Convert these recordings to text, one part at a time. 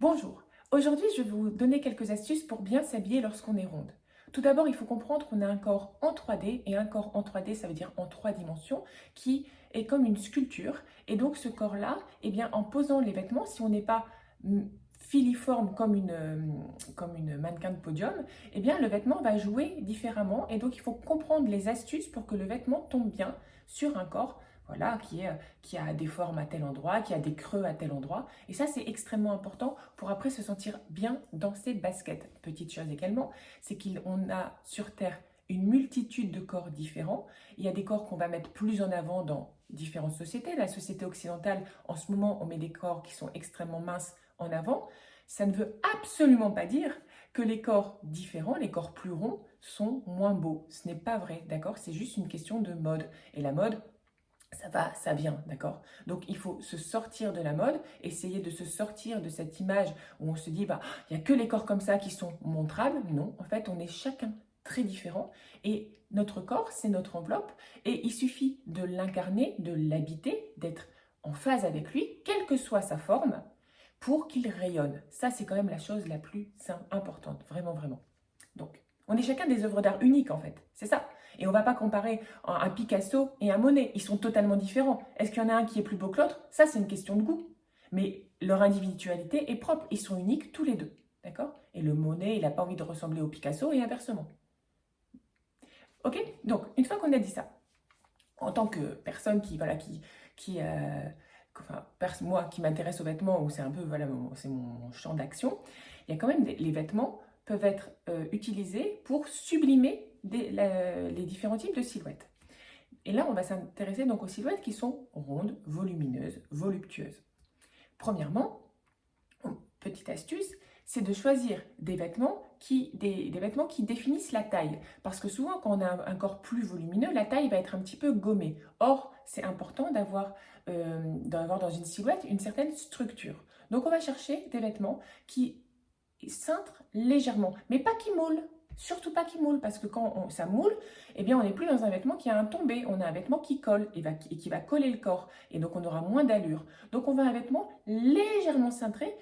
Bonjour, aujourd'hui je vais vous donner quelques astuces pour bien s'habiller lorsqu'on est ronde. Tout d'abord, il faut comprendre qu'on a un corps en 3D, et un corps en 3D, ça veut dire en 3 dimensions, qui est comme une sculpture. Et donc ce corps-là, eh bien, en posant les vêtements, si on n'est pas filiforme comme une mannequin de podium, eh bien le vêtement va jouer différemment. Et donc il faut comprendre les astuces pour que le vêtement tombe bien sur un corps, voilà, qui a des formes à tel endroit, qui a des creux à tel endroit. Et ça, c'est extrêmement important pour après se sentir bien dans ses baskets. Petite chose également, c'est qu'on a sur Terre une multitude de corps différents. Il y a des corps qu'on va mettre plus en avant dans différentes sociétés. La société occidentale, en ce moment, on met des corps qui sont extrêmement minces en avant. Ça ne veut absolument pas dire que les corps différents, les corps plus ronds, sont moins beaux. Ce n'est pas vrai, d'accord? C'est juste une question de mode. Et la mode, ça va, ça vient, d'accord? Donc il faut se sortir de la mode, essayer de se sortir de cette image où on se dit, bah, il n'y a que les corps comme ça qui sont montrables. Non, en fait, on est chacun très différent et notre corps, c'est notre enveloppe et il suffit de l'incarner, de l'habiter, d'être en phase avec lui, quelle que soit sa forme, pour qu'il rayonne. Ça, c'est quand même la chose la plus importante, vraiment, vraiment. Donc, on est chacun des œuvres d'art uniques en fait, c'est ça. Et on ne va pas comparer un Picasso et un Monet, ils sont totalement différents. Est-ce qu'il y en a un qui est plus beau que l'autre? Ça, c'est une question de goût. Mais leur individualité est propre, ils sont uniques tous les deux, d'accord? Et le Monet, il n'a pas envie de ressembler au Picasso et inversement. Ok? Donc, une fois qu'on a dit ça, en tant que personne qui enfin, moi qui m'intéresse aux vêtements, où c'est un peu, voilà, c'est mon champ d'action, il y a quand même les vêtements peuvent être utilisés pour sublimer les différents types de silhouettes. Et là, on va s'intéresser donc aux silhouettes qui sont rondes, volumineuses, voluptueuses. Premièrement, petite astuce, c'est de choisir des vêtements des vêtements qui définissent la taille. Parce que souvent, quand on a un corps plus volumineux, la taille va être un petit peu gommée. Or, c'est important d'avoir dans une silhouette une certaine structure. Donc, on va chercher des vêtements qui cintrent légèrement, mais pas qui moulent. Surtout pas qui moule, parce que quand ça moule, eh bien on n'est plus dans un vêtement qui a un tombé, on a un vêtement qui colle et qui va coller le corps, et donc on aura moins d'allure. Donc on va un vêtement légèrement cintré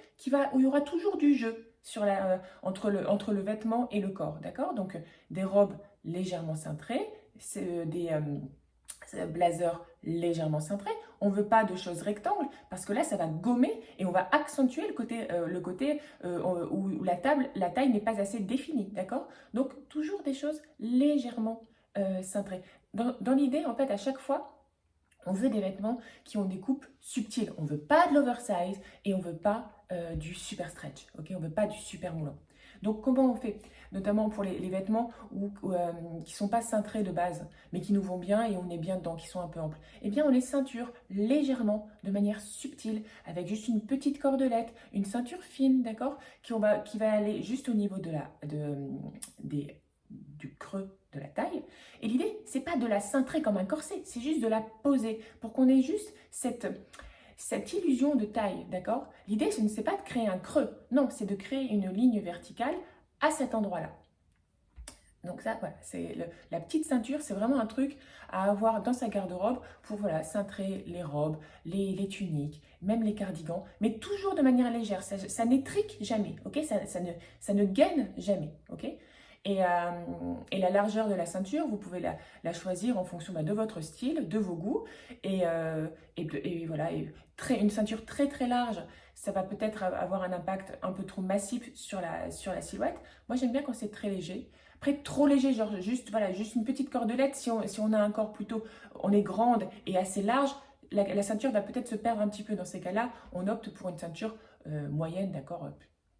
où il y aura toujours du jeu entre le vêtement et le corps, d'accord? Donc des robes légèrement cintrées, des blazer légèrement cintré. On ne veut pas de choses rectangles parce que là, ça va gommer et on va accentuer le côté où la taille n'est pas assez définie, d'accord? Donc, toujours des choses légèrement cintrées. Dans l'idée, en fait, à chaque fois, on veut des vêtements qui ont des coupes subtiles. On ne veut pas de l'oversize et on ne veut pas du super stretch, ok? On ne veut pas du super moulant. Donc, comment on fait? Notamment pour les vêtements qui ne sont pas cintrés de base, mais qui nous vont bien et on est bien dedans, qui sont un peu amples. Eh bien, on les ceinture légèrement, de manière subtile, avec juste une petite cordelette, une ceinture fine, d'accord? Qui va aller juste au niveau du creux de la taille. Et l'idée, c'est pas de la cintrer comme un corset, c'est juste de la poser pour qu'on ait juste cette illusion de taille, d'accord? L'idée, ce n'est pas de créer un creux, non, c'est de créer une ligne verticale à cet endroit-là. Donc ça, voilà, la petite ceinture, c'est vraiment un truc à avoir dans sa garde-robe pour voilà, cintrer les robes, les tuniques, même les cardigans, mais toujours de manière légère. Ça n'étrique jamais, ok? Ça ne gaine jamais, ok? Et la largeur de la ceinture, vous pouvez la choisir en fonction de votre style, de vos goûts. Et voilà, une ceinture très très large, ça va peut-être avoir un impact un peu trop massif sur la silhouette. Moi, j'aime bien quand c'est très léger. Après, trop léger, genre juste une petite cordelette. Si on a un corps plutôt, on est grande et assez large, la ceinture va peut-être se perdre un petit peu. Dans ces cas-là, on opte pour une ceinture moyenne, d'accord,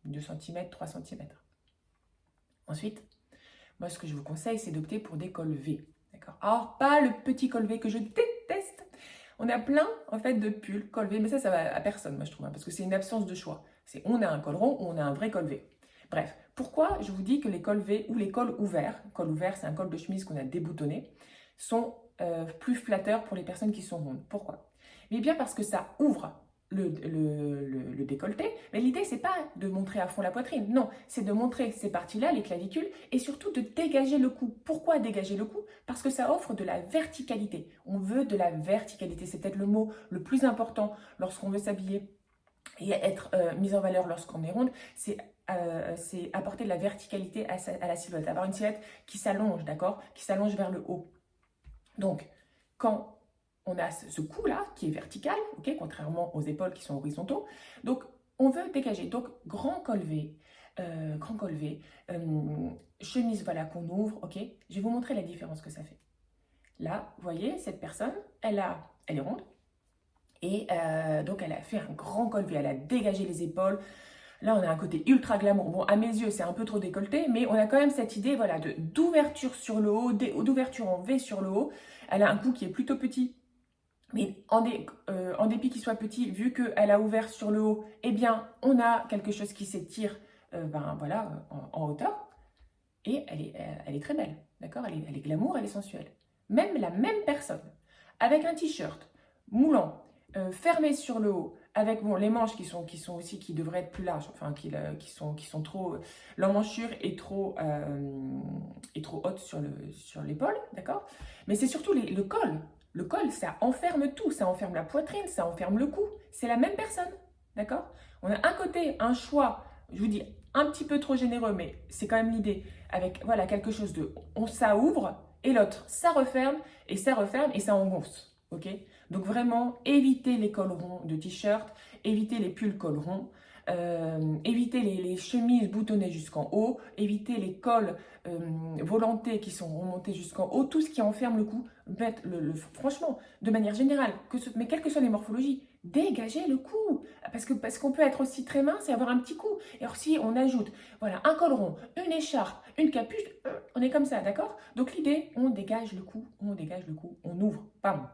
2 cm, 3 cm. Ensuite, moi, ce que je vous conseille, c'est d'opter pour des cols V. D'accord? Alors, pas le petit col V que je déteste. On a plein, en fait, de pulls col V, mais ça va à personne, moi, je trouve, hein, parce que c'est une absence de choix. On a un col rond ou on a un vrai col V. Bref, pourquoi je vous dis que les cols V ou les cols ouverts, col ouvert, c'est un col de chemise qu'on a déboutonné, sont plus flatteurs pour les personnes qui sont rondes. Pourquoi? Mais bien parce que ça ouvre le décolleté, mais l'idée c'est pas de montrer à fond la poitrine, non, c'est de montrer ces parties-là, les clavicules, et surtout de dégager le cou. Pourquoi dégager le cou? Parce que ça offre de la verticalité. On veut de la verticalité, c'est peut-être le mot le plus important lorsqu'on veut s'habiller et être mise en valeur lorsqu'on est ronde, c'est apporter de la verticalité à la silhouette, avoir une silhouette qui s'allonge, d'accord, qui s'allonge vers le haut. Donc, quand on a ce cou-là qui est vertical, ok, contrairement aux épaules qui sont horizontaux, donc on veut dégager. Donc, grand col V, chemise, voilà, qu'on ouvre, ok. Je vais vous montrer la différence que ça fait. Là, vous voyez, cette personne, elle est ronde, et donc elle a fait un grand col V, elle a dégagé les épaules. Là, on a un côté ultra glamour. Bon, à mes yeux, c'est un peu trop décolleté, mais on a quand même cette idée, voilà, d'ouverture sur le haut, d'ouverture en V sur le haut. Elle a un cou qui est plutôt petit, mais en dépit qu'il soit petit, vu qu'elle a ouvert sur le haut, eh bien, on a quelque chose qui s'étire, ben voilà, en hauteur. Et elle est très belle, d'accord, elle est glamour, elle est sensuelle. Même la même personne, avec un t-shirt moulant, fermé sur le haut, avec bon, les manches qui devraient être plus larges, enfin qui sont trop, l'emmanchure est trop haute sur l'épaule, d'accord. Mais c'est surtout le col. Le col, ça enferme tout, ça enferme la poitrine, ça enferme le cou. C'est la même personne, d'accord. On a un côté, un choix, je vous dis, un petit peu trop généreux, mais c'est quand même l'idée, avec voilà quelque chose de, ça ouvre, et l'autre, ça referme, et ça engonce, ok. Donc vraiment, évitez les cols ronds de t-shirt, évitez les pulls col ronds, évitez les chemises boutonnées jusqu'en haut, évitez les cols volantés qui sont remontés jusqu'en haut, tout ce qui enferme le cou. Franchement, de manière générale, mais quelles que soient les morphologies, dégagez le cou, parce qu'on peut être aussi très mince et avoir un petit cou. Et alors si on ajoute, voilà, un col rond, une écharpe, une capuche, on est comme ça, d'accord. Donc l'idée, on dégage le cou, on ouvre, bam.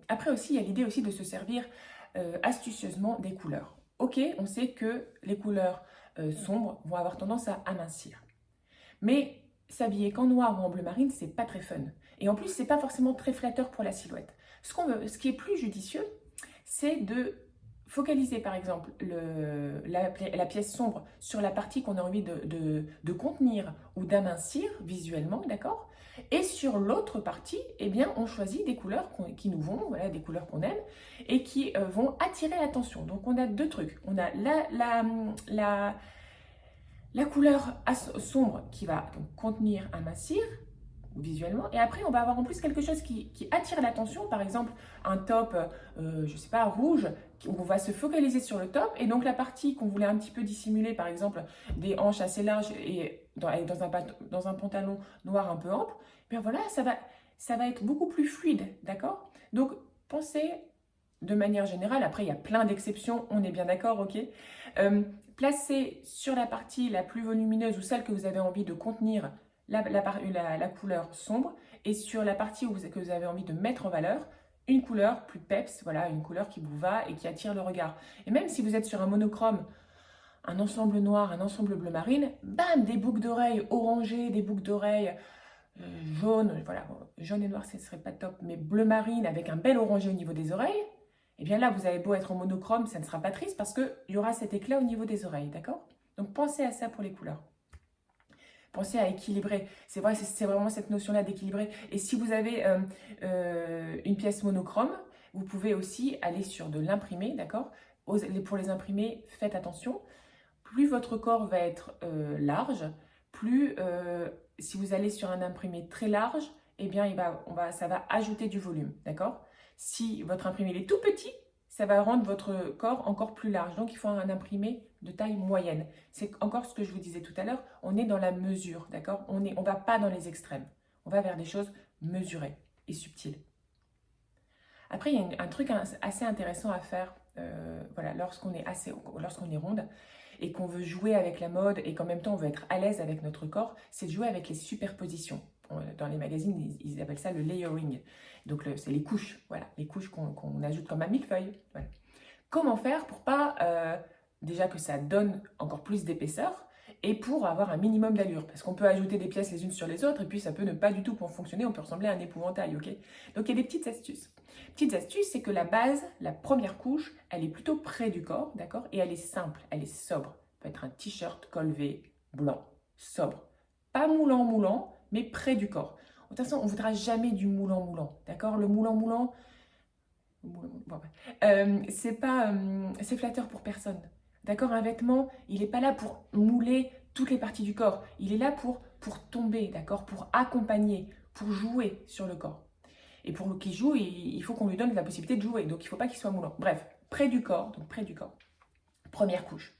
Après aussi, il y a l'idée aussi de se servir astucieusement des couleurs. Ok, on sait que les couleurs sombres vont avoir tendance à amincir. Mais s'habiller qu'en noir ou en bleu marine, c'est pas très fun. Et en plus, c'est pas forcément très flatteur pour la silhouette. Ce qui est plus judicieux, c'est de focaliser par exemple la pièce sombre sur la partie qu'on a envie de contenir ou d'amincir visuellement, d'accord. Et sur l'autre partie, eh bien, on choisit des couleurs qui nous vont, voilà, des couleurs qu'on aime et qui vont attirer l'attention. Donc on a deux trucs. On a la couleur sombre qui va donc contenir, amincir visuellement. Et après, on va avoir en plus quelque chose qui attire l'attention. Par exemple, un top, je sais pas, rouge, où on va se focaliser sur le top. Et donc, la partie qu'on voulait un petit peu dissimuler, par exemple, des hanches assez larges et dans un pantalon noir un peu ample, bien voilà, ça va être beaucoup plus fluide, d'accord. Donc, pensez de manière générale, après, il y a plein d'exceptions, on est bien d'accord, ok. Placez sur la partie la plus volumineuse ou celle que vous avez envie de contenir la couleur sombre, et sur la partie que vous avez envie de mettre en valeur, une couleur plus peps, voilà, une couleur qui vous va et qui attire le regard. Et même si vous êtes sur un monochrome, un ensemble noir, un ensemble bleu marine, bam, des boucles d'oreilles orangées, des boucles d'oreilles jaunes, voilà, jaune et noir, ce serait pas top, mais bleu marine avec un bel orangé au niveau des oreilles, et bien là, vous avez beau être en monochrome, ça ne sera pas triste parce qu'il y aura cet éclat au niveau des oreilles, d'accord. Donc pensez à ça pour les couleurs. Pensez à équilibrer. C'est vrai, c'est vraiment cette notion-là d'équilibrer. Et si vous avez une pièce monochrome, vous pouvez aussi aller sur de l'imprimé, d'accord. Pour les imprimés, faites attention. Plus votre corps va être large, plus si vous allez sur un imprimé très large, eh bien ça va ajouter du volume, d'accord. Si votre imprimé est tout petit, ça va rendre votre corps encore plus large. Donc, il faut un imprimé de taille moyenne. C'est encore ce que je vous disais tout à l'heure, on est dans la mesure, d'accord. On ne va pas dans les extrêmes. On va vers des choses mesurées et subtiles. Après, il y a un truc assez intéressant à faire voilà, lorsqu'on est ronde et qu'on veut jouer avec la mode et qu'en même temps on veut être à l'aise avec notre corps, c'est de jouer avec les superpositions. Dans les magazines, ils appellent ça le layering. Donc, c'est les couches, voilà, les couches qu'on ajoute comme un millefeuille. Voilà. Comment faire pour pas, déjà que ça donne encore plus d'épaisseur et pour avoir un minimum d'allure. Parce qu'on peut ajouter des pièces les unes sur les autres et puis ça peut ne pas du tout pour fonctionner, on peut ressembler à un épouvantail, ok. Donc, il y a des petites astuces. Petite astuce, c'est que la base, la première couche, elle est plutôt près du corps, d'accord. Et elle est simple, elle est sobre. Ça peut être un t-shirt col V blanc, sobre. Pas moulant, mais près du corps. De toute façon, on ne voudra jamais du moulant, d'accord. Le moulant, C'est flatteur pour personne. D'accord? Un vêtement, il n'est pas là pour mouler toutes les parties du corps. Il est là pour tomber, d'accord? Pour accompagner, pour jouer sur le corps. Et pour qu'il joue, il faut qu'on lui donne la possibilité de jouer. Donc il ne faut pas qu'il soit moulant. Bref, près du corps, donc près du corps. Première couche.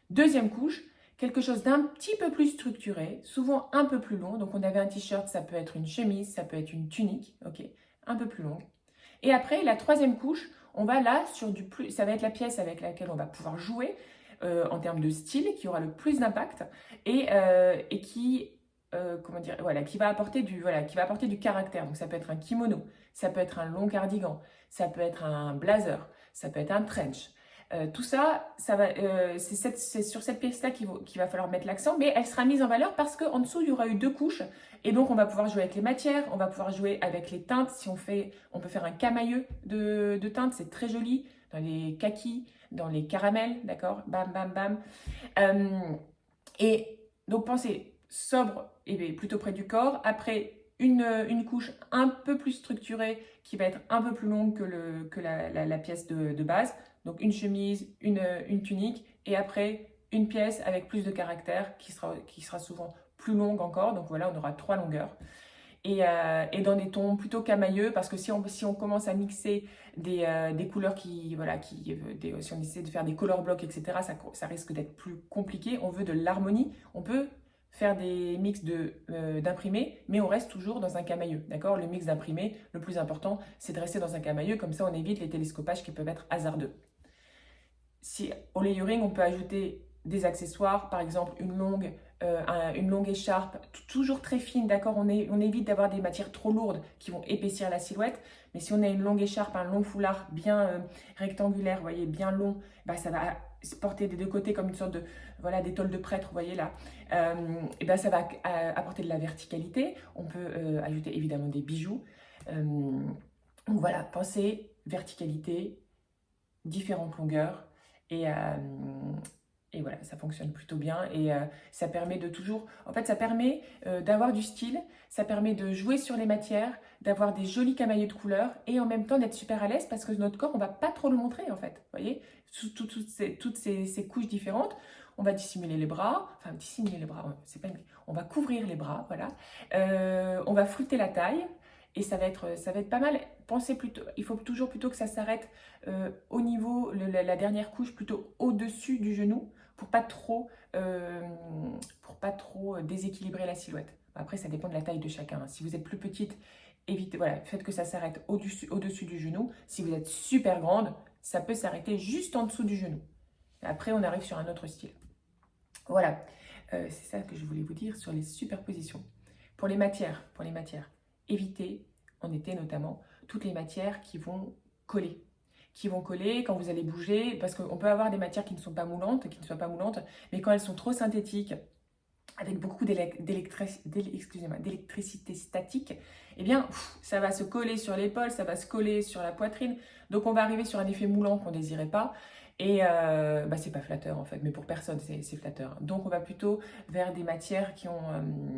Deuxième couche, quelque chose d'un petit peu plus structuré, souvent un peu plus long. Donc on avait un t-shirt, ça peut être une chemise, ça peut être une tunique, ok, un peu plus longue. Et après, la troisième couche, on va là sur du plus, ça va être la pièce avec laquelle on va pouvoir jouer en termes de style, qui aura le plus d'impact et qui, comment dire, voilà, qui va apporter du caractère. Donc ça peut être un kimono, ça peut être un long cardigan, ça peut être un blazer, ça peut être un trench. Tout ça, c'est sur cette pièce-là qu'il va falloir mettre l'accent, mais elle sera mise en valeur parce qu'en dessous, il y aura eu deux couches. Et donc, on va pouvoir jouer avec les matières, on va pouvoir jouer avec les teintes. Si on peut faire un camailleux de teintes, c'est très joli, dans les kakis, dans les caramels, d'accord? Bam, bam, bam. Et donc, pensez sobre et plutôt près du corps. Après, une couche un peu plus structurée qui va être un peu plus longue que la pièce de base. Donc une chemise, une tunique et après une pièce avec plus de caractère qui sera souvent plus longue encore. Donc voilà, on aura trois longueurs. Et dans des tons plutôt camailleux parce que si on commence à mixer des couleurs si on essaie de faire des color blocks, etc., ça risque d'être plus compliqué. On veut de l'harmonie. On peut faire des mix d'imprimés, mais on reste toujours dans un camailleux, d'accord? Le mix d'imprimés, le plus important, c'est de rester dans un camailleux, comme ça on évite les télescopages qui peuvent être hasardeux. Si au layering, on peut ajouter des accessoires, par exemple une longue écharpe, toujours très fine, d'accord? On évite d'avoir des matières trop lourdes qui vont épaissir la silhouette. Mais si on a une longue écharpe, un long foulard bien rectangulaire, vous voyez, bien long, bah, ça va se porter des deux côtés comme une sorte de, voilà, d'étole de prêtre, vous voyez là. Et ben, ça va apporter de la verticalité. On peut ajouter évidemment des bijoux. Donc voilà, pensez verticalité, différentes longueurs. Et, et voilà, ça fonctionne plutôt bien et ça permet de toujours... En fait, ça permet d'avoir du style, ça permet de jouer sur les matières, d'avoir des jolis camailleux de couleurs et en même temps d'être super à l'aise parce que notre corps, on va pas trop le montrer en fait. Vous voyez, toutes ces couches différentes, on va dissimuler les bras, enfin dissimuler les bras, c'est pas on va couvrir les bras, voilà. On va flouter la taille. Et ça va être pas mal. Pensez plutôt, il faut toujours plutôt que ça s'arrête au niveau, la dernière couche, plutôt au-dessus du genou pour pas trop déséquilibrer la silhouette. Après, ça dépend de la taille de chacun, hein. Si vous êtes plus petite, évitez, voilà, faites que ça s'arrête au-dessus du genou. Si vous êtes super grande, ça peut s'arrêter juste en dessous du genou. Après, on arrive sur un autre style. Voilà, c'est ça que je voulais vous dire sur les superpositions. Pour les matières, évitez, en été notamment, toutes les matières qui vont coller. Qui vont coller quand vous allez bouger, parce qu'on peut avoir des matières qui ne sont pas moulantes, mais quand elles sont trop synthétiques, avec beaucoup d'électricité statique, eh bien, ça va se coller sur l'épaule, ça va se coller sur la poitrine. Donc, on va arriver sur un effet moulant qu'on ne désirait pas. Et c'est pas flatteur en fait, mais pour personne, c'est flatteur. Donc, on va plutôt vers des matières qui ont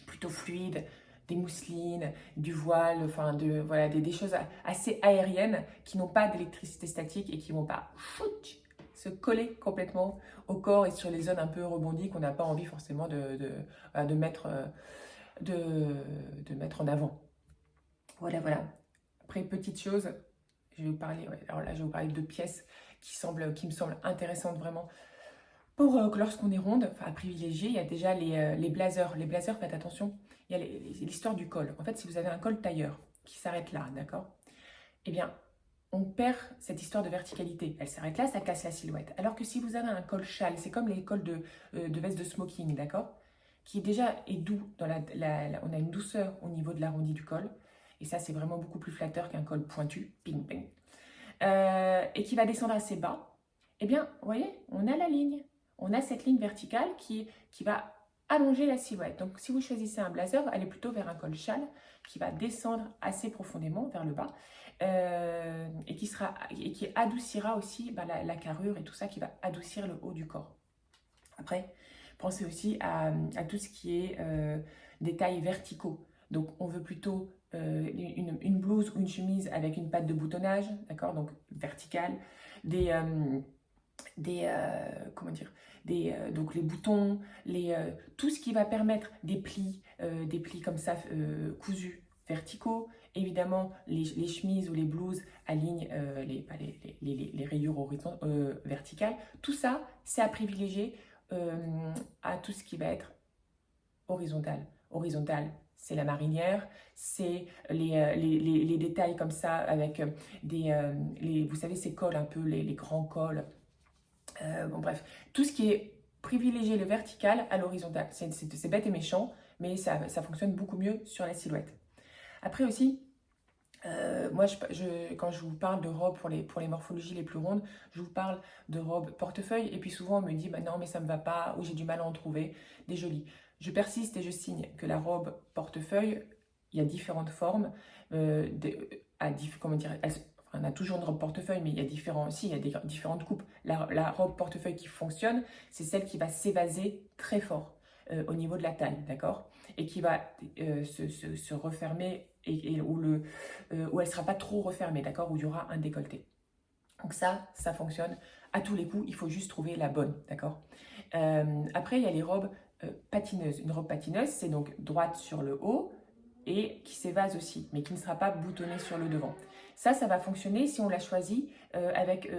plutôt fluides, des mousselines, du voile, enfin voilà, des choses assez aériennes qui n'ont pas d'électricité statique et qui vont pas se coller complètement au corps et sur les zones un peu rebondies qu'on n'a pas envie forcément de mettre en avant. Voilà, voilà. Après, petite chose, je vais vous parler, alors là, je vais vous parler de pièces qui me semblent intéressantes vraiment pour lorsqu'on est ronde, à privilégier. Il y a déjà les blazers. Les blazers, faites attention, il y a l'histoire du col. En fait, si vous avez un col tailleur qui s'arrête là, d'accord? Eh bien, on perd cette histoire de verticalité. Elle s'arrête là, ça casse la silhouette. Alors que si vous avez un col châle, c'est comme les cols de veste de smoking, d'accord? Qui déjà est doux, on a une douceur au niveau de l'arrondi du col. Et ça, c'est vraiment beaucoup plus flatteur qu'un col pointu, ping, ping. Et qui va descendre assez bas. Eh bien, vous voyez, on a la ligne. On a cette ligne verticale qui va allonger la silhouette. Donc, si vous choisissez un blazer, allez plutôt vers un col châle qui va descendre assez profondément vers le bas et qui adoucira aussi la carrure et tout ça, qui va adoucir le haut du corps. Après, pensez aussi à tout ce qui est des tailles verticaux. Donc, on veut plutôt une blouse ou une chemise avec une patte de boutonnage, d'accord, donc verticale, des, comment dire, donc les boutons, tout ce qui va permettre des plis comme ça cousus verticaux, évidemment les chemises ou les blouses alignent pas les rayures verticales, tout ça c'est à privilégier à tout ce qui va être horizontal. Horizontal, c'est la marinière, c'est les détails comme ça avec vous savez ces cols un peu, les grands cols. Bon bref, tout ce qui est privilégier le vertical à l'horizontal. C'est bête et méchant, mais ça fonctionne beaucoup mieux sur la silhouette. Après aussi, moi, quand je vous parle de robes pour les morphologies les plus rondes, je vous parle de robes portefeuille. Et puis souvent, on me dit, bah non, mais ça ne me va pas, ou j'ai du mal à en trouver des jolies. Je persiste et je signe que la robe portefeuille, il y a différentes formes. Comment dire, on a toujours une robe portefeuille, mais il y a différentes coupes. La robe portefeuille qui fonctionne, c'est celle qui va s'évaser très fort au niveau de la taille, d'accord? Et qui va se refermer où elle ne sera pas trop refermée, d'accord? Où il y aura un décolleté. Donc ça fonctionne à tous les coups, il faut juste trouver la bonne, d'accord? Après, il y a les robes patineuses. Une robe patineuse, c'est donc droite sur le haut et qui s'évase aussi, mais qui ne sera pas boutonnée sur le devant. Ça va fonctionner si on la choisit avec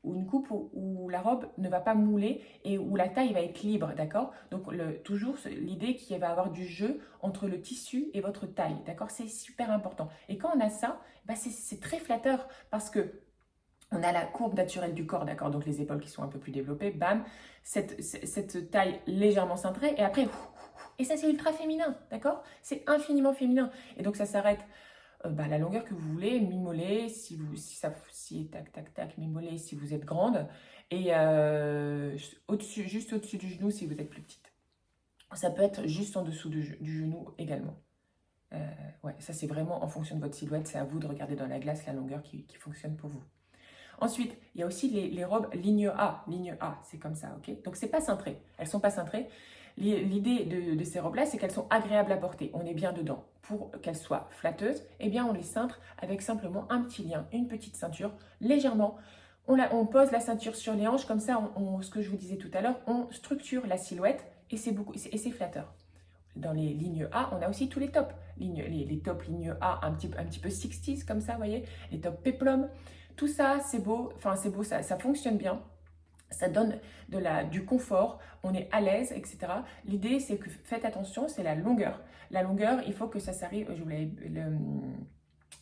une coupe où la robe ne va pas mouler et où la taille va être libre, d'accord? Donc toujours l'idée qu'il va y avoir du jeu entre le tissu et votre taille, d'accord? C'est super important. Et quand on a ça, bah c'est très flatteur parce que on a la courbe naturelle du corps, d'accord? Donc les épaules qui sont un peu plus développées, bam, cette taille légèrement cintrée et après, et ça c'est ultra féminin, d'accord? C'est infiniment féminin. Et donc ça s'arrête la longueur que vous voulez, mi-mollet, si tac, tac, tac, mi-mollet si vous êtes grande, et juste au-dessus du genou si vous êtes plus petite. Ça peut être juste en dessous du genou également. Ouais, ça c'est vraiment en fonction de votre silhouette, c'est à vous de regarder dans la glace la longueur qui fonctionne pour vous. Ensuite, il y a aussi les robes ligne A, c'est comme ça, ok? Donc c'est pas cintré, elles sont pas cintrées. L'idée de ces robes-là, c'est qu'elles sont agréables à porter, on est bien dedans. Pour qu'elles soient flatteuses, eh bien on les cintre avec simplement un petit lien, une petite ceinture, légèrement. On pose la ceinture sur les hanches, comme ça, ce que je vous disais tout à l'heure, on structure la silhouette et c'est flatteur. Dans les lignes A, on a aussi tous les tops. Les tops ligne A un petit peu 60s comme ça, vous voyez, les tops péplum. Tout ça, c'est beau, ça fonctionne bien. Ça donne du confort, on est à l'aise, etc. L'idée, c'est que faites attention, c'est la longueur. La longueur, il faut que ça s'arrive,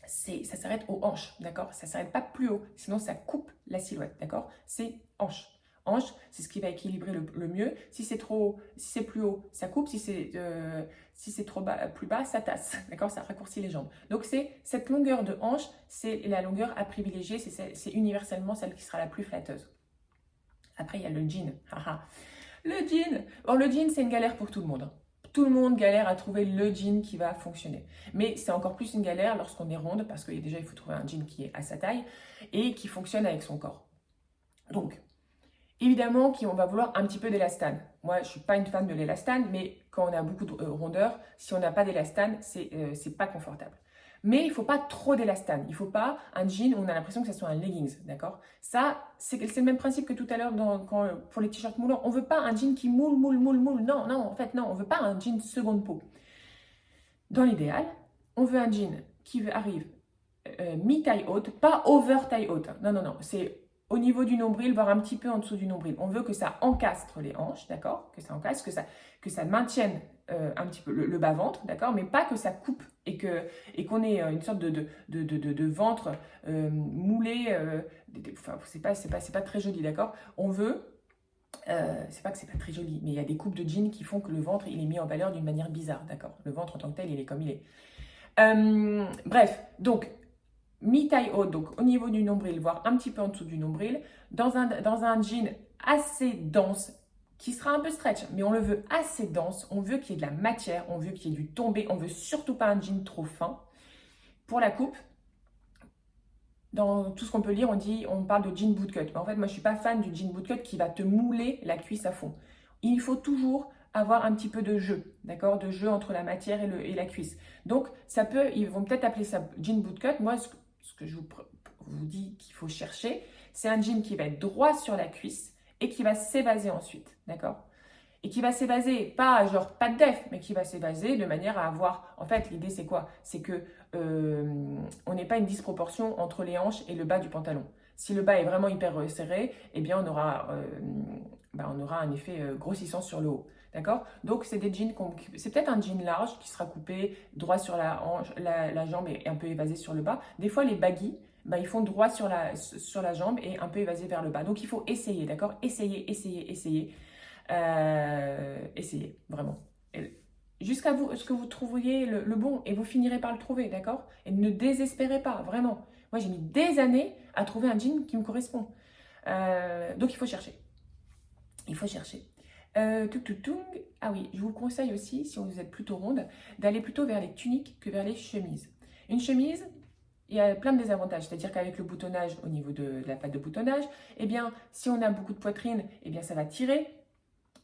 ça s'arrête aux hanches, d'accord? Ça ne s'arrête pas plus haut, sinon ça coupe la silhouette, d'accord? C'est hanche. Hanche, c'est ce qui va équilibrer le mieux. Si c'est plus haut, ça coupe. Si c'est trop bas, plus bas, ça tasse, d'accord? Ça raccourcit les jambes. Donc cette longueur de hanche, c'est la longueur à privilégier. C'est universellement celle qui sera la plus flatteuse. Après, il y a le jean. Le jean. Bon, le jean, c'est une galère pour tout le monde. Tout le monde galère à trouver le jean qui va fonctionner. Mais c'est encore plus une galère lorsqu'on est ronde, parce que déjà, il faut trouver un jean qui est à sa taille et qui fonctionne avec son corps. Donc, évidemment, on va vouloir un petit peu d'élastane. Moi, je ne suis pas une fan de l'élastane, mais quand on a beaucoup de rondeur, si on n'a pas d'élastane, c'est pas confortable. Mais il ne faut pas trop d'élastane. Il ne faut pas un jean où on a l'impression que ce soit un leggings, d'accord? Ça, c'est le même principe que tout à l'heure pour les t-shirts moulants. On ne veut pas un jean qui moule. Non, en fait, non, on ne veut pas un jean seconde peau. Dans l'idéal, on veut un jean qui arrive mi-taille haute, pas over taille haute. Non, c'est au niveau du nombril, voire un petit peu en dessous du nombril. On veut que ça encastre les hanches, d'accord? Que ça encastre, que ça maintienne un petit peu le bas-ventre, d'accord? Mais pas que ça coupe et qu'on ait une sorte de ventre moulé. Enfin, c'est pas très joli, d'accord? On veut... c'est pas que c'est pas très joli, mais il y a des coupes de jeans qui font que le ventre, il est mis en valeur d'une manière bizarre, d'accord? Le ventre en tant que tel, il est comme il est. Bref, donc... mi-taille haute, donc au niveau du nombril, voire un petit peu en dessous du nombril, dans un jean assez dense, qui sera un peu stretch, mais on le veut assez dense, on veut qu'il y ait de la matière, on veut qu'il y ait du tombé, on veut surtout pas un jean trop fin. Pour la coupe, dans tout ce qu'on peut lire, on parle de jean bootcut. En fait, moi, je suis pas fan du jean bootcut qui va te mouler la cuisse à fond. Il faut toujours avoir un petit peu de jeu, d'accord, de jeu entre la matière et la cuisse. Donc, ça peut, ils vont peut-être appeler ça jean bootcut. Moi, ce que je vous dis qu'il faut chercher, c'est un jean qui va être droit sur la cuisse et qui va s'évaser ensuite, d'accord? Et qui va s'évaser, pas genre pas de def, mais qui va s'évaser de manière à avoir. En fait, l'idée c'est quoi? C'est que on n'ait pas une disproportion entre les hanches et le bas du pantalon. Si le bas est vraiment hyper serré, eh bien on aura un effet grossissant sur le haut. D'accord? Donc c'est des jeans, c'est peut-être un jean large qui sera coupé droit sur la hanche, la jambe et un peu évasé sur le bas. Des fois les baggy, ils font droit sur la jambe et un peu évasé vers le bas. Donc il faut essayer, d'accord? Essayer. Essayez, vraiment. Jusqu'à vous, ce que vous trouviez le bon et vous finirez par le trouver, d'accord? Et ne désespérez pas, vraiment. Moi, j'ai mis des années à trouver un jean qui me correspond. Donc, il faut chercher. Il faut chercher. Ah oui, je vous conseille aussi, si vous êtes plutôt ronde, d'aller plutôt vers les tuniques que vers les chemises. Une chemise, il y a plein de désavantages, c'est-à-dire qu'avec le boutonnage au niveau de la patte de boutonnage, eh bien, si on a beaucoup de poitrine, eh bien, ça va tirer.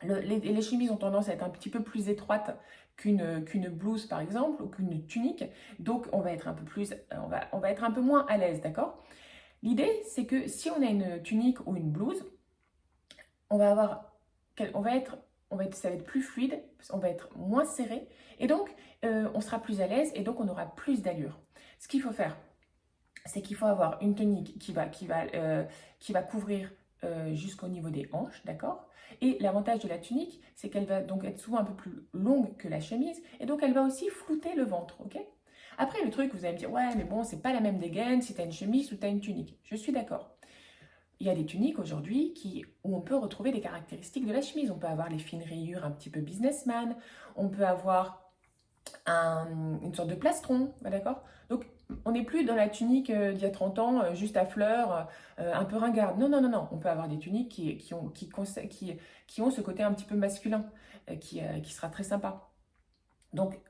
Les chemises ont tendance à être un petit peu plus étroites qu'une blouse par exemple ou qu'une tunique, donc on va être un peu plus, on va être un peu moins à l'aise, d'accord? L'idée c'est que si on a une tunique ou une blouse, on va avoir, ça va être plus fluide, on va être moins serré et donc on sera plus à l'aise et donc on aura plus d'allure. Ce qu'il faut faire, c'est qu'il faut avoir une tunique qui va couvrir jusqu'au niveau des hanches, d'accord? Et l'avantage de la tunique, c'est qu'elle va donc être souvent un peu plus longue que la chemise, et donc elle va aussi flouter le ventre, ok? Après, le truc, vous allez me dire, ouais, mais bon, c'est pas la même dégaine si tu as une chemise ou tu as une tunique. Je suis d'accord. Il y a des tuniques aujourd'hui où on peut retrouver des caractéristiques de la chemise. On peut avoir les fines rayures un petit peu businessman, on peut avoir une sorte de plastron, d'accord? Donc, on n'est plus dans la tunique d'il y a 30 ans, juste à fleurs, un peu ringarde. Non. On peut avoir des tuniques qui ont ce côté un petit peu masculin, qui sera très sympa. Donc,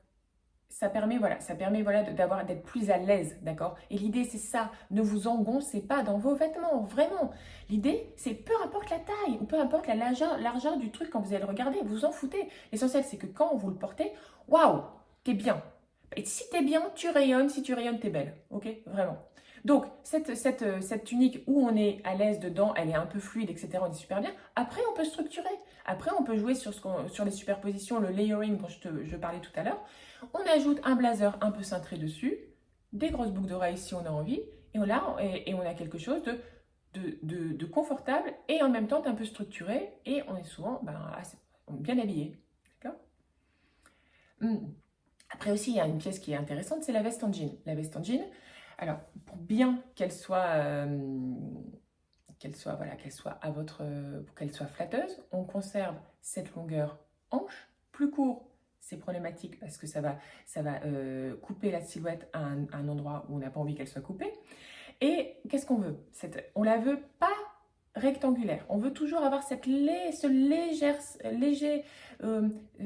ça permet d'être plus à l'aise, d'accord? Et l'idée, c'est ça. Ne vous engoncez pas dans vos vêtements, vraiment. L'idée, c'est peu importe la taille ou peu importe la largeur du truc quand vous allez le regarder, vous vous en foutez. L'essentiel, c'est que quand vous le portez, waouh, t'es bien. Et si t'es bien, tu rayonnes. Si tu rayonnes, t'es belle. Ok? Vraiment. Donc, cette tunique où on est à l'aise dedans, elle est un peu fluide, etc. On est super bien. Après, on peut structurer. Après, on peut jouer sur les superpositions, le layering dont je parlais tout à l'heure. On ajoute un blazer un peu cintré dessus, des grosses boucles d'oreilles si on a envie, et on a quelque chose de confortable et en même temps un peu structuré, et on est souvent bien habillé. D'accord. Après aussi, il y a une pièce qui est intéressante, c'est la veste en jean. La veste en jean, alors pour bien qu'elle soit pour qu'elle soit flatteuse, on conserve cette longueur hanche. Plus court, c'est problématique parce que ça va couper la silhouette à un endroit où on n'a pas envie qu'elle soit coupée. Et qu'est-ce qu'on veut? On la veut pas rectangulaire. On veut toujours avoir ce léger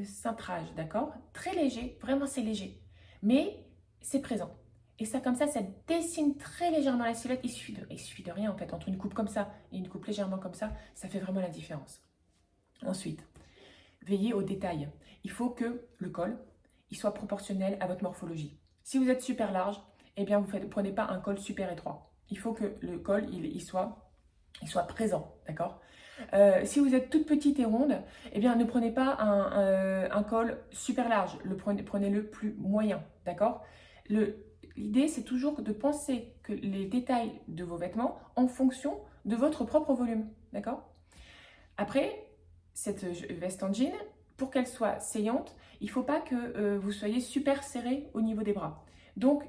cintrage, d'accord? Très léger, vraiment c'est léger. Mais c'est présent. Et ça, comme ça dessine très légèrement la silhouette. Il suffit de rien en fait. Entre une coupe comme ça et une coupe légèrement comme ça fait vraiment la différence. Ensuite, veillez aux détails. Il faut que le col il soit proportionnel à votre morphologie. Si vous êtes super large, eh bien vous ne prenez pas un col super étroit. Il faut que le col il soit présent, d'accord? Si vous êtes toute petite et ronde, eh bien ne prenez pas un col super large. Prenez-le plus moyen, d'accord? L'idée, c'est toujours de penser que les détails de vos vêtements en fonction de votre propre volume, d'accord? Après, cette veste en jean, pour qu'elle soit saillante, il ne faut pas que vous soyez super serré au niveau des bras. Donc,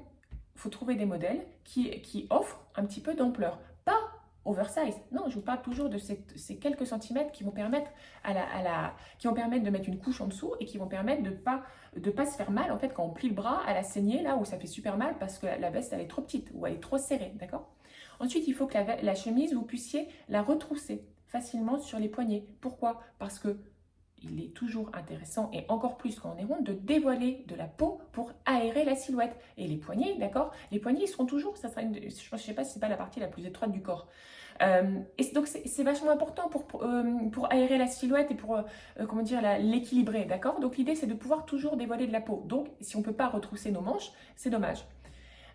il faut trouver des modèles qui offrent un petit peu d'ampleur. Pas oversize. Non, je vous parle toujours de ces quelques centimètres qui vont permettre de mettre une couche en dessous et qui vont permettre de pas se faire mal en fait quand on plie le bras à la saignée là où ça fait super mal parce que la veste elle est trop petite ou elle est trop serrée, d'accord? Ensuite, il faut que la chemise vous puissiez la retrousser facilement sur les poignets. Pourquoi? Parce que il est toujours intéressant, et encore plus quand on est ronde, de dévoiler de la peau pour aérer la silhouette. Et les poignets, d'accord? Les poignets, ils seront toujours, ça sera je ne sais pas si c'est pas la partie la plus étroite du corps. Et donc, c'est vachement important pour aérer la silhouette et pour, comment dire, l'équilibrer, d'accord? Donc, l'idée, c'est de pouvoir toujours dévoiler de la peau. Donc, si on ne peut pas retrousser nos manches, c'est dommage.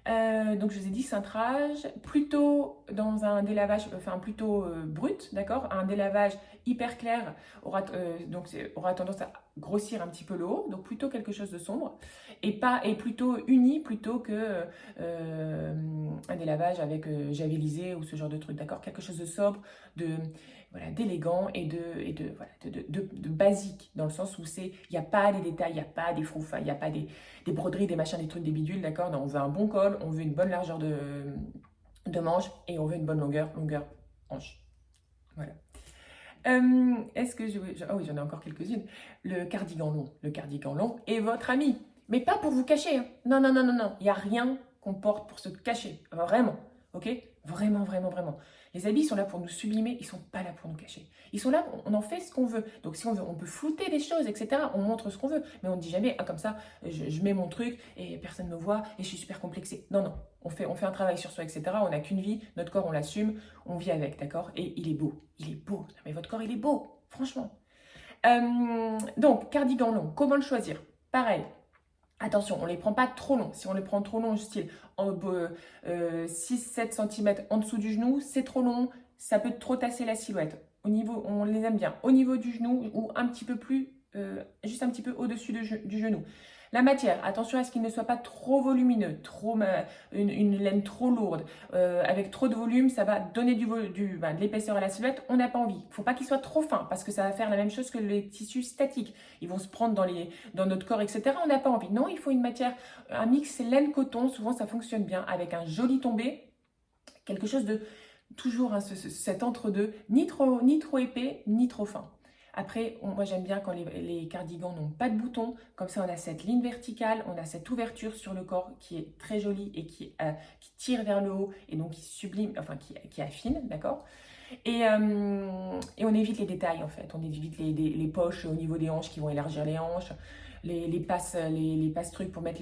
Donc je vous ai dit cintrage, plutôt dans un délavage, enfin plutôt brut, d'accord? Un délavage hyper clair aura tendance à grossir un petit peu le haut, donc plutôt quelque chose de sombre, et plutôt uni plutôt que un délavage avec javelisé ou ce genre de truc, d'accord? Quelque chose de sobre, voilà, d'élégant et de basique, dans le sens où il n'y a pas des détails, il n'y a pas des froufas, il n'y a pas des broderies, des machins, des trucs, des bidules, d'accord? Non, on veut un bon col, on veut une bonne largeur de manche et on veut une bonne longueur hanche. Voilà. Est-ce que oh oui, j'en ai encore quelques-unes. Le cardigan long. Le cardigan long est votre ami. Mais pas pour vous cacher, hein. Non, non, non, non, non. Il n'y a rien qu'on porte pour se cacher. Vraiment. Ok? Vraiment, vraiment, vraiment. Les habits sont là pour nous sublimer, ils sont pas là pour nous cacher. Ils sont là, on en fait ce qu'on veut. Donc si on veut, on peut flouter des choses, etc. On montre ce qu'on veut. Mais on ne dit jamais, ah comme ça, je mets mon truc et personne ne me voit et je suis super complexée. Non, non. On fait un travail sur soi, etc. On n'a qu'une vie, notre corps, on l'assume, on vit avec, d'accord? Et il est beau. Il est beau. Non, mais votre corps, il est beau. Franchement. Donc, cardigan long, comment le choisir? Pareil. Attention, on ne les prend pas trop longs. Si on les prend trop longs, style 6-7 cm en dessous du genou, c'est trop long, ça peut trop tasser la silhouette. Au niveau, on les aime bien. Au niveau du genou ou un petit peu plus, juste un petit peu au-dessus du genou. La matière, attention à ce qu'il ne soit pas trop volumineux, une laine trop lourde. Avec trop de volume, ça va donner de l'épaisseur à la silhouette. On n'a pas envie. Il ne faut pas qu'il soit trop fin parce que ça va faire la même chose que les tissus statiques. Ils vont se prendre dans notre corps, etc. On n'a pas envie. Non, il faut une matière, un mix laine-coton. Souvent, ça fonctionne bien avec un joli tombé. Quelque chose de toujours cet entre-deux, ni trop épais, ni trop fin. Après, moi j'aime bien quand les cardigans n'ont pas de boutons, comme ça on a cette ligne verticale, on a cette ouverture sur le corps qui est très jolie et qui tire vers le haut et donc qui sublime, enfin qui affine, d'accord? Et on évite les détails en fait, on évite les poches au niveau des hanches qui vont élargir les hanches, les passe-trucs pour mettre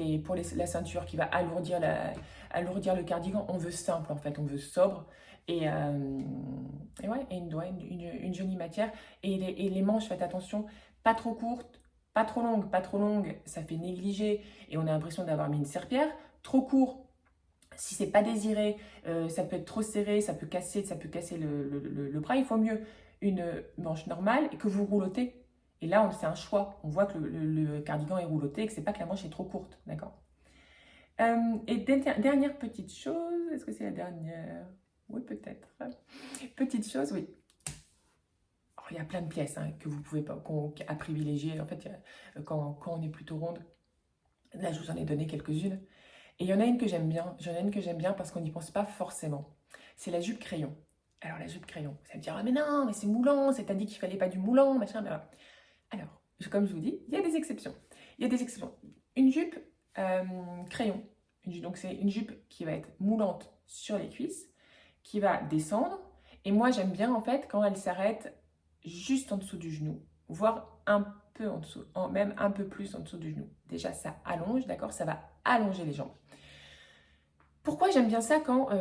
la ceinture qui va alourdir le cardigan. On veut simple en fait, on veut sobre et ouais, et une jolie matière. Et les manches, faites attention, pas trop courtes, pas trop longues, ça fait négliger et on a l'impression d'avoir mis une serpillière. Trop court, si c'est pas désiré, ça peut être trop serré, ça peut casser le bras. Il faut mieux une manche normale et que vous roulotez. Et là, c'est un choix. On voit que le cardigan est rouloté et que c'est pas que la manche est trop courte, d'accord? Et dernière petite chose, est-ce que c'est la dernière? Oui, peut-être. Petite chose, oui. Alors, il y a plein de pièces hein, que vous pouvez pas, à privilégier. En fait, quand on est plutôt ronde, là, je vous en ai donné quelques-unes. Et il y en a une que j'aime bien. J'en ai une que j'aime bien parce qu'on n'y pense pas forcément. C'est la jupe crayon. Alors, la jupe crayon, ça me dire, ah mais non, mais c'est moulant, t'as dit qu'il fallait pas du moulant, machin, blablabla. Alors, comme je vous dis, il y a des exceptions. Il y a des exceptions. Une jupe crayon, donc c'est une jupe qui va être moulante sur les cuisses, qui va descendre. Et moi, j'aime bien en fait quand elle s'arrête juste en dessous du genou, voire un peu en dessous, même un peu plus en dessous du genou. Déjà, ça allonge, d'accord? Ça va allonger les jambes. Pourquoi j'aime bien ça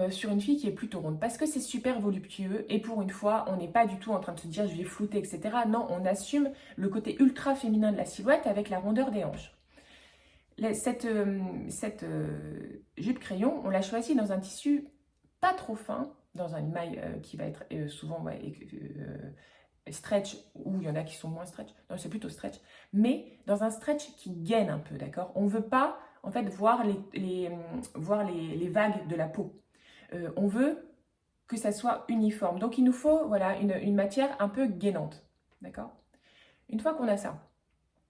sur une fille qui est plutôt ronde? Parce que c'est super voluptueux et pour une fois, on n'est pas du tout en train de se dire je vais flouter, etc. Non, on assume le côté ultra féminin de la silhouette avec la rondeur des hanches. Cette jupe crayon, on l'a choisie dans un tissu pas trop fin, dans une maille qui va être souvent stretch, ou il y en a qui sont moins stretch, non c'est plutôt stretch, mais dans un stretch qui gaine un peu, d'accord? On ne veut pas en fait voir les vagues de la peau. On veut que ça soit uniforme. Donc il nous faut voilà, une matière un peu gainante, d'accord? Une fois qu'on a ça,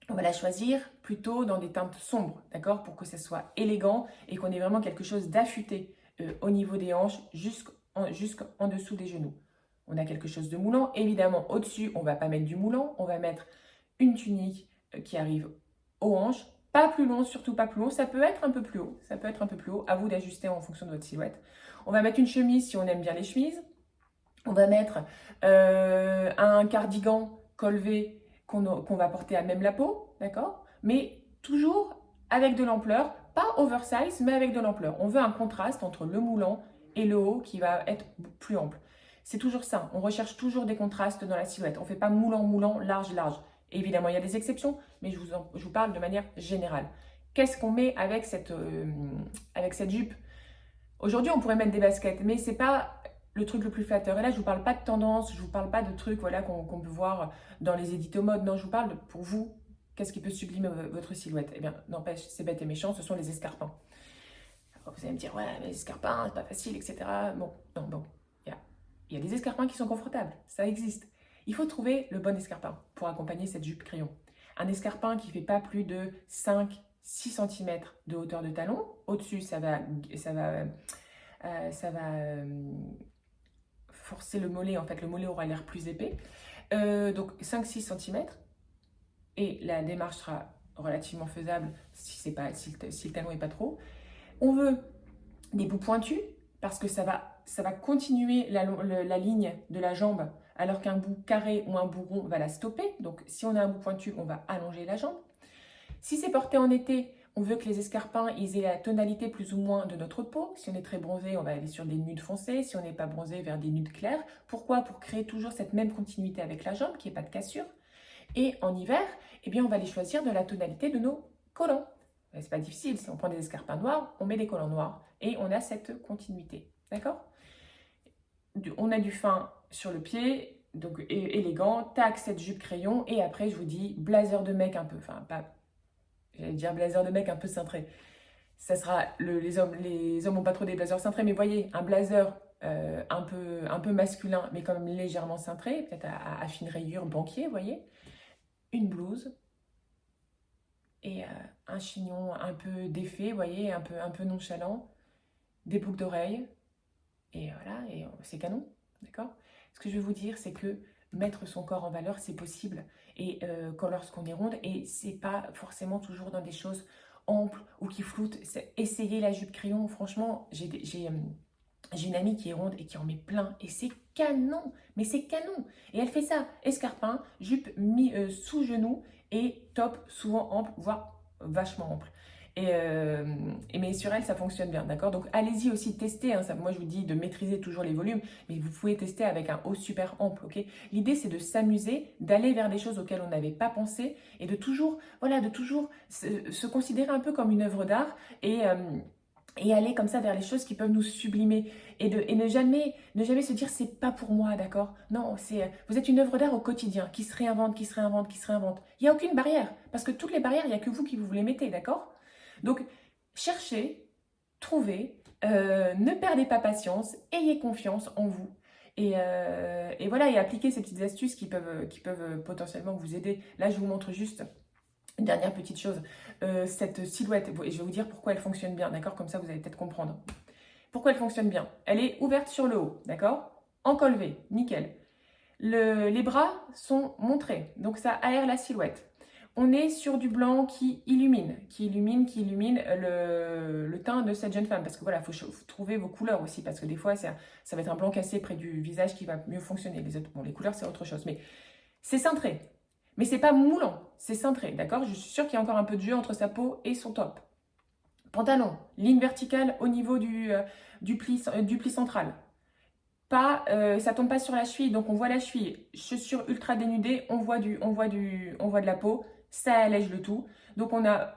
on va la choisir plutôt dans des teintes sombres, d'accord? Pour que ça soit élégant et qu'on ait vraiment quelque chose d'affûté au niveau des hanches jusqu'en dessous des genoux. On a quelque chose de moulant. Évidemment, au-dessus, on ne va pas mettre du moulant. On va mettre une tunique qui arrive aux hanches. Pas plus long, surtout pas plus long. Ça peut être un peu plus haut. Ça peut être un peu plus haut. À vous d'ajuster en fonction de votre silhouette. On va mettre une chemise si on aime bien les chemises. On va mettre un cardigan col V qu'on va porter à même la peau, d'accord? Mais toujours avec de l'ampleur, pas oversize, mais avec de l'ampleur. On veut un contraste entre le moulant et le haut qui va être plus ample. C'est toujours ça, on recherche toujours des contrastes dans la silhouette. On ne fait pas moulant, moulant, large, large. Évidemment, il y a des exceptions, mais je vous parle de manière générale. Qu'est-ce qu'on met avec cette jupe? Aujourd'hui, on pourrait mettre des baskets, mais c'est pas le truc le plus flatteur. Et là, je vous parle pas de tendance, je vous parle pas de trucs voilà, qu'on peut voir dans les éditos mode. Non, je vous parle pour vous, qu'est-ce qui peut sublimer votre silhouette? Eh bien, n'empêche, c'est bête et méchant, ce sont les escarpins. Alors, vous allez me dire, ouais, mais les escarpins, c'est pas facile, etc. Bon, non, bon, il y a des escarpins qui sont confortables, ça existe. Il faut trouver le bon escarpin pour accompagner cette jupe crayon. Un escarpin qui ne fait pas plus de 5-6 cm de hauteur de talon. Au-dessus, ça va forcer le mollet. En fait, le mollet aura l'air plus épais. Donc 5-6 cm. Et la démarche sera relativement faisable si le talon n'est pas trop. On veut des bouts pointus parce que ça va continuer la ligne de la jambe, alors qu'un bout carré ou un bout rond va la stopper. Donc, si on a un bout pointu, on va allonger la jambe. Si c'est porté en été, on veut que les escarpins aient la tonalité plus ou moins de notre peau. Si on est très bronzé, on va aller sur des nudes foncés. Si on n'est pas bronzé, vers des nudes clairs. Pourquoi? Pour créer toujours cette même continuité avec la jambe, qu'il n'y ait pas de cassure. Et en hiver, eh bien, on va les choisir de la tonalité de nos collants. C'est pas difficile, si on prend des escarpins noirs, on met des collants noirs et on a cette continuité, d'accord? On a du fin sur le pied, donc élégant, tac, cette jupe crayon, et après je vous dis blazer de mec un peu, enfin pas, j'allais dire blazer de mec un peu cintré. Ça sera, les hommes n'ont pas trop des blazers cintrés, mais voyez, un blazer un peu masculin, mais quand même légèrement cintré, peut-être à fine rayure, banquier, voyez. Une blouse, et un chignon un peu défait, vous voyez, un peu nonchalant, des boucles d'oreilles, et voilà, et c'est canon, d'accord? Ce que je veux vous dire, c'est que mettre son corps en valeur, c'est possible, et lorsqu'on est ronde, et c'est pas forcément toujours dans des choses amples ou qui floutent. Essayez la jupe crayon, franchement, j'ai une amie qui est ronde et qui en met plein, et c'est canon, mais c'est canon. Et elle fait ça, escarpin, jupe sous genou et top, souvent ample, voire vachement ample. Mais sur elle, ça fonctionne bien, d'accord? Donc allez-y aussi tester, hein, moi je vous dis de maîtriser toujours les volumes, mais vous pouvez tester avec un haut super ample, ok? L'idée c'est de s'amuser, d'aller vers des choses auxquelles on n'avait pas pensé, et de toujours, voilà, de toujours se considérer un peu comme une œuvre d'art, et aller comme ça vers les choses qui peuvent nous sublimer, et ne jamais se dire c'est pas pour moi, d'accord? Non, vous êtes une œuvre d'art au quotidien qui se réinvente, qui se réinvente, qui se réinvente. Il n'y a aucune barrière, parce que toutes les barrières, il n'y a que vous qui vous les mettez, d'accord? Donc cherchez, trouvez, ne perdez pas patience, ayez confiance en vous. Et voilà, et appliquez ces petites astuces qui peuvent potentiellement vous aider. Là, je vous montre juste une dernière petite chose, cette silhouette, et je vais vous dire pourquoi elle fonctionne bien, d'accord? Comme ça, vous allez peut-être comprendre. Pourquoi elle fonctionne bien? Elle est ouverte sur le haut, d'accord? En col V, nickel. Les bras sont montrés, donc ça aère la silhouette. On est sur du blanc qui illumine le teint de cette jeune femme. Parce que voilà, il faut trouver vos couleurs aussi, parce que des fois, ça va être un blanc cassé près du visage qui va mieux fonctionner. Les autres, bon, les couleurs, c'est autre chose, mais c'est cintré. Mais c'est pas moulant, c'est cintré, d'accord? Je suis sûre qu'il y a encore un peu de jeu entre sa peau et son top. Pantalon, ligne verticale au niveau du pli central. Ça tombe pas sur la cheville, donc on voit la cheville. Chaussures ultra dénudées, on voit de la peau, ça allège le tout. Donc on a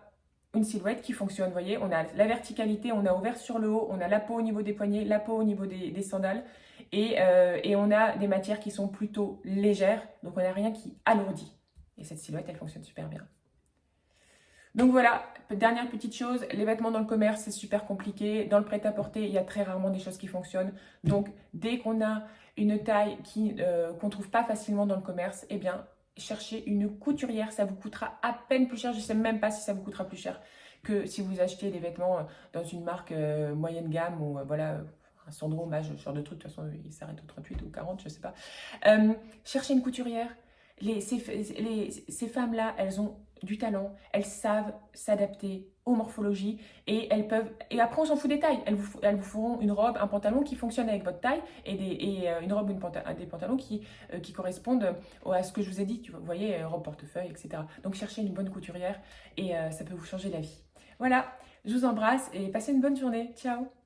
une silhouette qui fonctionne, vous voyez, on a la verticalité, on a ouvert sur le haut, on a la peau au niveau des poignets, la peau au niveau des sandales, et on a des matières qui sont plutôt légères, donc on n'a rien qui alourdit. Et cette silhouette, elle fonctionne super bien. Donc voilà, dernière petite chose, les vêtements dans le commerce, c'est super compliqué. Dans le prêt-à-porter, il y a très rarement des choses qui fonctionnent. Donc dès qu'on a une taille qu'on ne trouve pas facilement dans le commerce, eh bien, cherchez une couturière. Ça vous coûtera à peine plus cher. Je ne sais même pas si ça vous coûtera plus cher que si vous achetez des vêtements dans une marque moyenne gamme ou voilà, un Sandro, Mage, ce genre de truc. De toute façon, il s'arrête au 38 ou 40, je ne sais pas. Cherchez une couturière. Ces femmes-là, elles ont du talent, elles savent s'adapter aux morphologies et elles peuvent, et après on s'en fout des tailles, elles vous feront une robe, un pantalon qui fonctionne avec votre taille une robe, des pantalons qui correspondent à ce que je vous ai dit, vous voyez, robe portefeuille, etc. Donc cherchez une bonne couturière et ça peut vous changer la vie. Voilà, je vous embrasse et passez une bonne journée. Ciao!